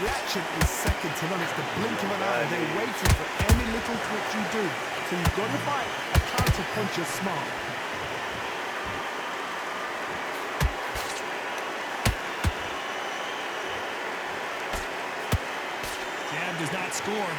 reaction is second to none. It's the blink of an eye, and they're waiting for any little twitch you do. So you've got to fight a counter puncher smart. Jab does not score.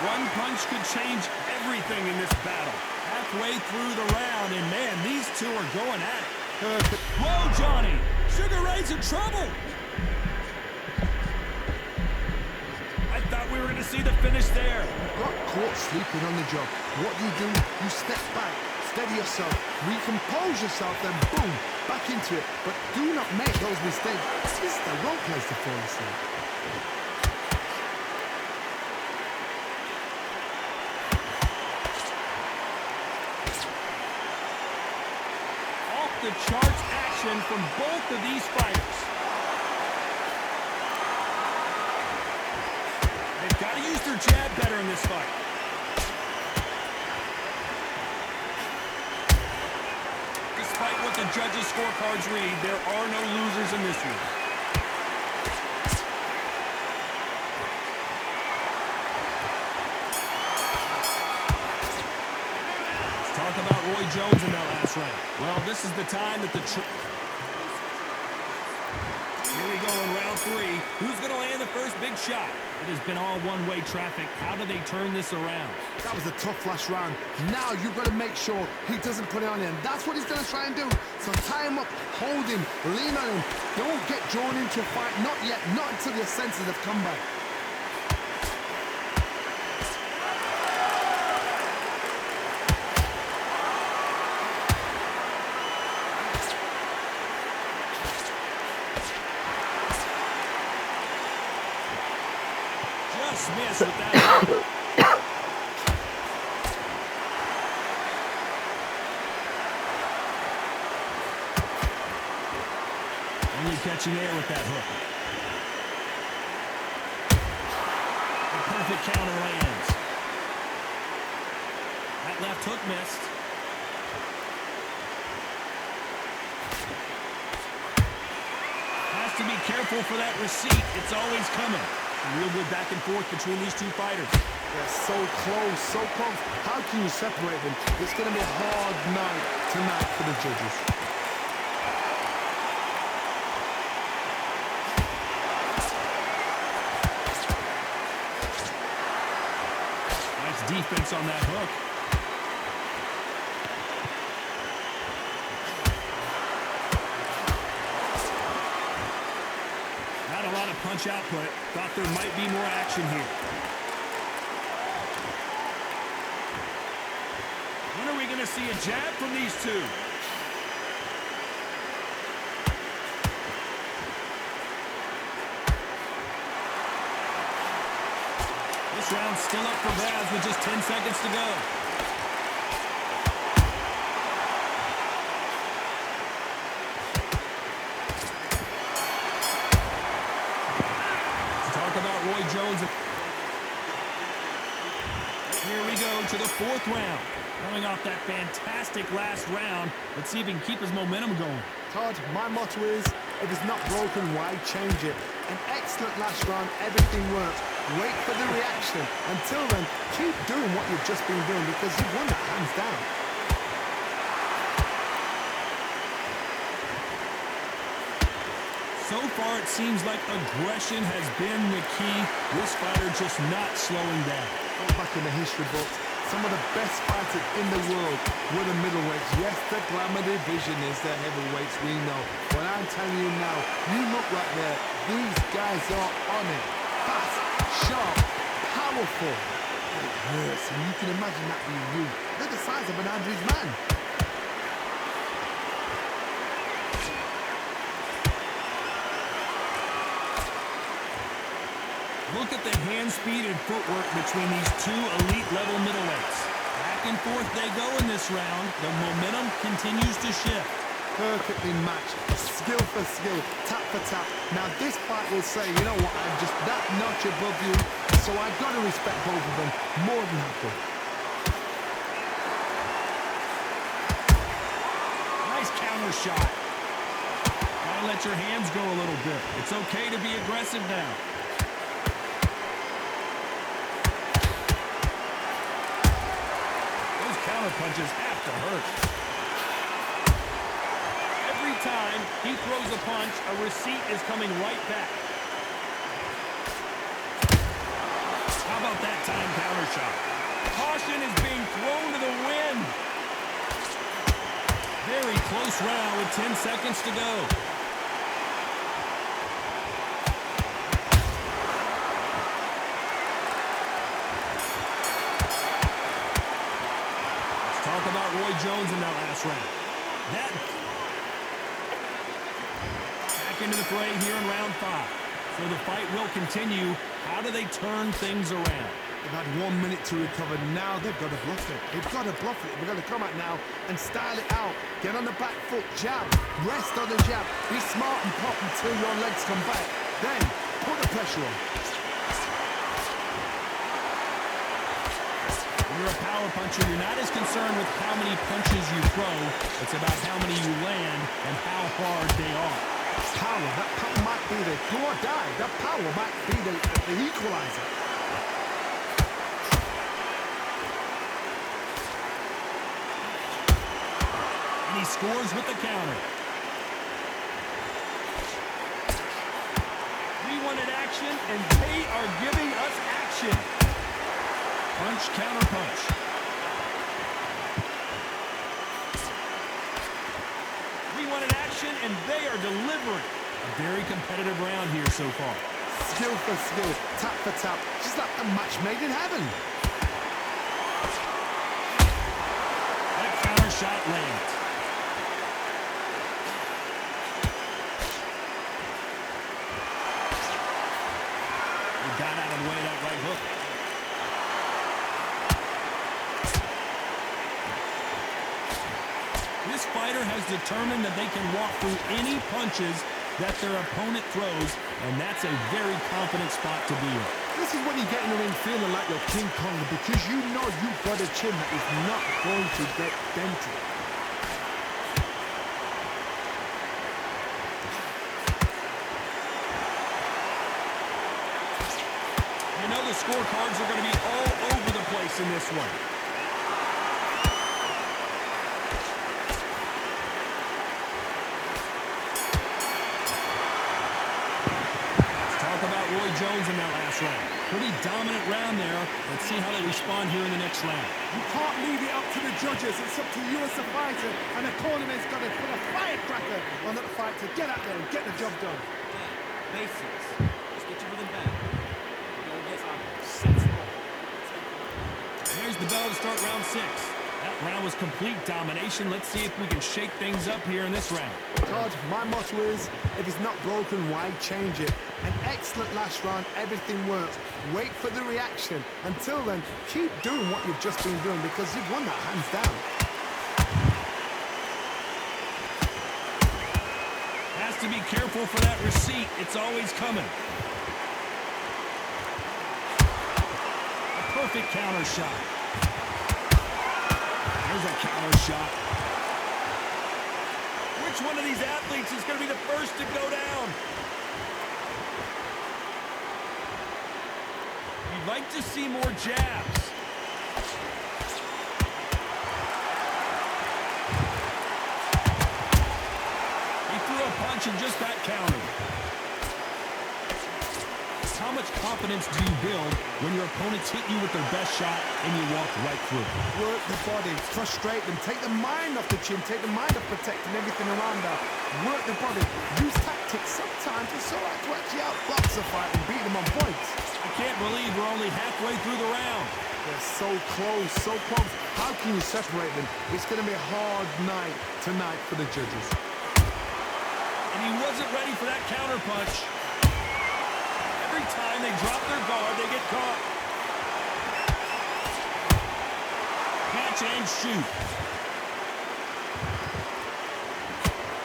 One punch could change everything in this battle. Halfway through the round, and man, these two are going at it. Whoa, Johnny! Sugar Ray's in trouble! I thought we were going to see the finish there. Got caught sleeping on the job. What do? You step back, steady yourself, recompose yourself, then boom, back into it. But do not make those mistakes. This is the wrong place to fall asleep. The charts action from both of these fighters. They've got to use their jab better in this fight. Despite what the judges' scorecards read, there are no losers in this one. Talk about Roy Jones in that last round. Well, this is the time that here we go in round 3. Who's going to land the first big shot? It has been all one-way traffic. How do they turn this around? That was a tough last round. Now you've got to make sure he doesn't put it on him. That's what he's going to try and do. So tie him up, hold him, lean on him. Don't get drawn into a fight. Not yet. Not until your senses have come back. Miss with that. Only catching air with that hook. The perfect counter lands. That left hook missed. Has to be careful for that receipt. It's always coming. Real good back and forth between these two fighters. They're so close, so close. How can you separate them? It's going to be a hard night tonight for the judges. Nice defense on that hook. Punch output. Thought there might be more action here. When are we going to see a jab from these two? This round's still up for grabs with just 10 seconds to go. Roy Jones. Here we go to the 4th round. Coming off that fantastic last round, let's see if he can keep his momentum going. Todd, my motto is, if it's not broken, why change it? An excellent last round, everything works. Wait for the reaction. Until then, keep doing what you've just been doing because you've won it hands down. So far, it seems like aggression has been the key. This fighter just not slowing down. Go back in the history books. Some of the best fighters in the world were the middleweights. Yes, the glamour division is the heavyweights, we know. But I'm telling you now, you look right there. These guys are on it. Fast, sharp, powerful. It hurts, and you can imagine that being you. They're the size of an average man. Look at the hand speed and footwork between these two elite-level middleweights. Back and forth they go in this round. The momentum continues to shift. Perfectly matched, skill for skill, tap for tap. Now this fight will say, you know what, I'm just that notch above you, so I've got to respect both of them more than happy. Nice counter counter shot. Gotta let your hands go a little bit. It's okay to be aggressive now. Those counter punches have to hurt. Every time he throws a punch, a receipt is coming right back. How about that time counter shot? Caution is being thrown to the wind. Very close round with 10 seconds to go. Let's talk about Roy Jones in that last round. Back into the fray here in round 5. So the fight will continue. How do they turn things around? They've had 1 minute to recover. Now they've got to bluff it. They've got to bluff it. They've got to come out now and style it out. Get on the back foot, jab, rest on the jab. Be smart and pop until your legs come back. Then put the pressure on. When you're a power puncher, you're not as concerned with how many punches you throw. It's about how many you land and how hard they are. Power, that power might be the do or die. That power might be the equalizer. And he scores with the counter. We wanted action, and they are giving us action. Punch, counter punch. We wanted action, and they are delivering. A very competitive round here so far. Skill for skill, tap for tap, just like a match made in heaven. That counter shot lands. He got out of the way of that right hook. This fighter has determined that they can walk through any punches that their opponent throws, and that's a very confident spot to be in. This is when you get in the ring feeling like you're King Kong, because you know you've got a chin that is not going to get dented. You know the scorecards are going to be all over the place in this one. Roy Jones in that last round. Pretty dominant round there. Let's see how they respond here in the next round. You can't leave it up to the judges. It's up to you as a fighter, and the cornerman's got to put a firecracker on that fight to get out there and get the job done. Basics. Just get your rhythm back. Go get sensible. There's the bell to start round 6. That round was complete domination. Let's see if we can shake things up here in this round. Todd, my motto is, if it's not broken, why change it? An excellent last round, everything worked. Wait for the reaction. Until then, keep doing what you've just been doing, because you've won that hands down. Has to be careful for that receipt. It's always coming. A perfect counter shot. There's a counter shot. Which one of these athletes is going to be the first to go down? You'd like to see more jabs. He threw a punch and just got countered. How much confidence do you build when your opponents hit you with their best shot and you walk right through it? Work the body, frustrate them, take the mind off the chin, take the mind off protecting everything around that. Work the body, use tactics. Sometimes it's all right to actually outbox a fight and beat them on points. I can't believe we're only halfway through the round. They're so close, so close. How can you separate them? It's going to be a hard night tonight for the judges. And he wasn't ready for that counter punch. Every time they drop their guard, they get caught. Catch and shoot.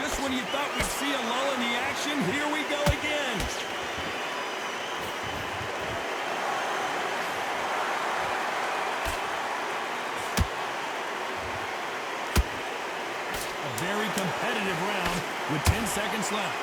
Just when you thought we'd see a lull in the action, here we go again. A very competitive round with 10 seconds left.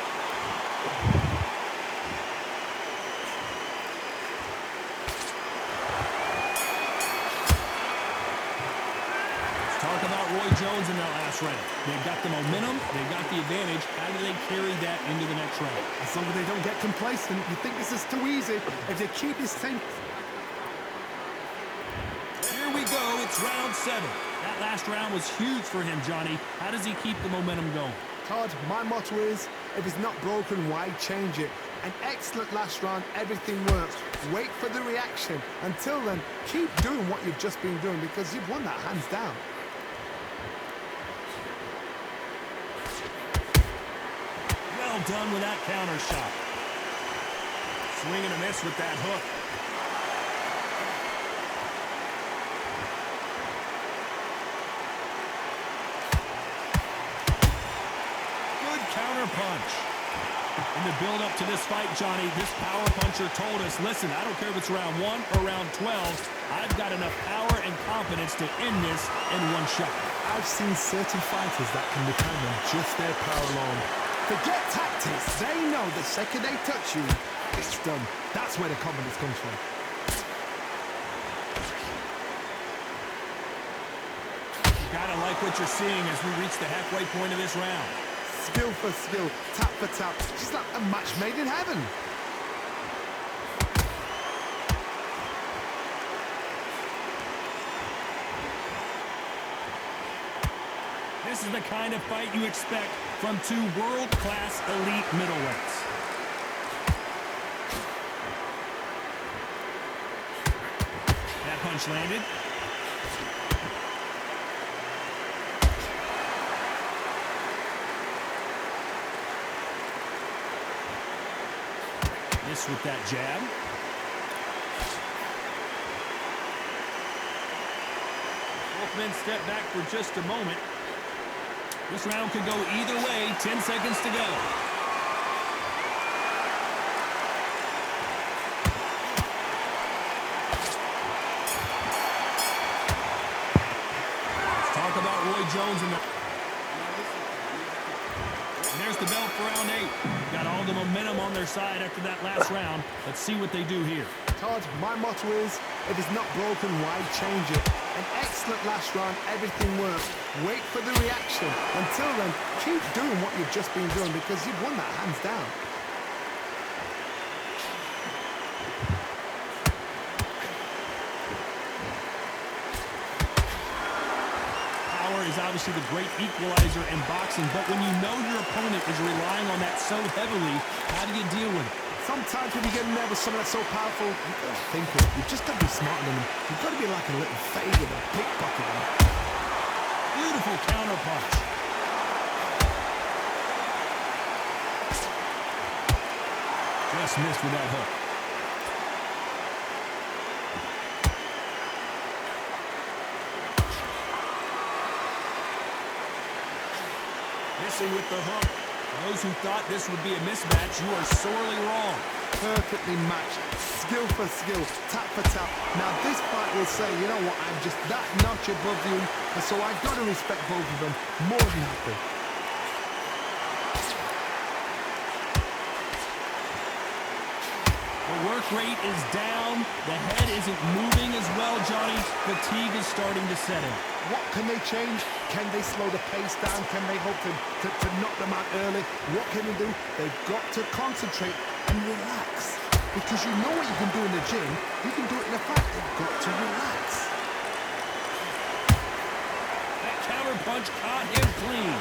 Talk about Roy Jones in that last round. They've got the momentum, they've got the advantage. How do they carry that into the next round? As long as they don't get complacent, you think this is too easy. If they keep this same... Here we go, it's round 7. That last round was huge for him, Johnny. How does he keep the momentum going? Todd, my motto is, if it's not broken, why change it? An excellent last round, everything works. Wait for the reaction. Until then, keep doing what you've just been doing because you've won that hands down. Well done with that counter shot. Swing and a miss with that hook. Good counter punch. In the build-up to this fight, Johnny, this power puncher told us, listen, I don't care if it's round 1 or round 12, I've got enough power and confidence to end this in one shot. I've seen certain fighters that can depend on just their power alone. Forget tactics. They know the second they touch you, it's done. That's where the confidence comes from. You gotta like what you're seeing as we reach the halfway point of this round. Skill for skill, tap for tap. Just like a match made in heaven. This is the kind of fight you expect from two world-class elite middleweights. That punch landed. Miss with that jab. Both men step back for just a moment. This round could go either way. 10 seconds to go. Let's talk about Roy Jones in the... And there's the bell for round 8. Got all the momentum on their side after that last round. Let's see what they do here. Todd, my motto is, if it's not broken, why change it? An excellent last round, everything works. Wait for the reaction. Until then, keep doing what you've just been doing because you've won that hands down. Power is obviously the great equalizer in boxing, but when you know your opponent is relying on that so heavily, how do you deal with it? Sometimes when you get nervous, someone that's so powerful, you've got to think it. You've just got to be smarter than them. You've got to be like a little fade with a pickpocket on it. Beautiful counter punch. Just missed with that hook. Missing with the hook. Those who thought this would be a mismatch, you are sorely wrong. Perfectly matched, skill for skill, tap for tap. Now this fight will say, you know what, I'm just that notch above you, and so I've got to respect both of them more than happy. The work rate is down. The head isn't moving as well, Johnny. Fatigue is starting to set in. What can they change? Can they slow the pace down? Can they hope to knock them out early? What can they do? They've got to concentrate and relax. Because you know what you can do in the gym, you can do it in a fight. They've got to relax. That counter punch caught him clean.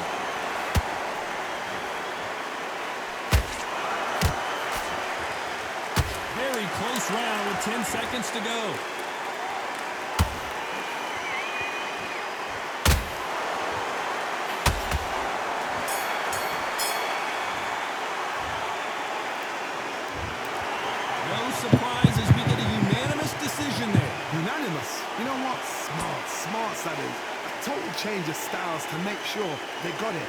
Very close round with 10 seconds to go. Surprises, we get a unanimous decision there. Unanimous? You know what? Smart that is. A total change of styles to make sure they got it.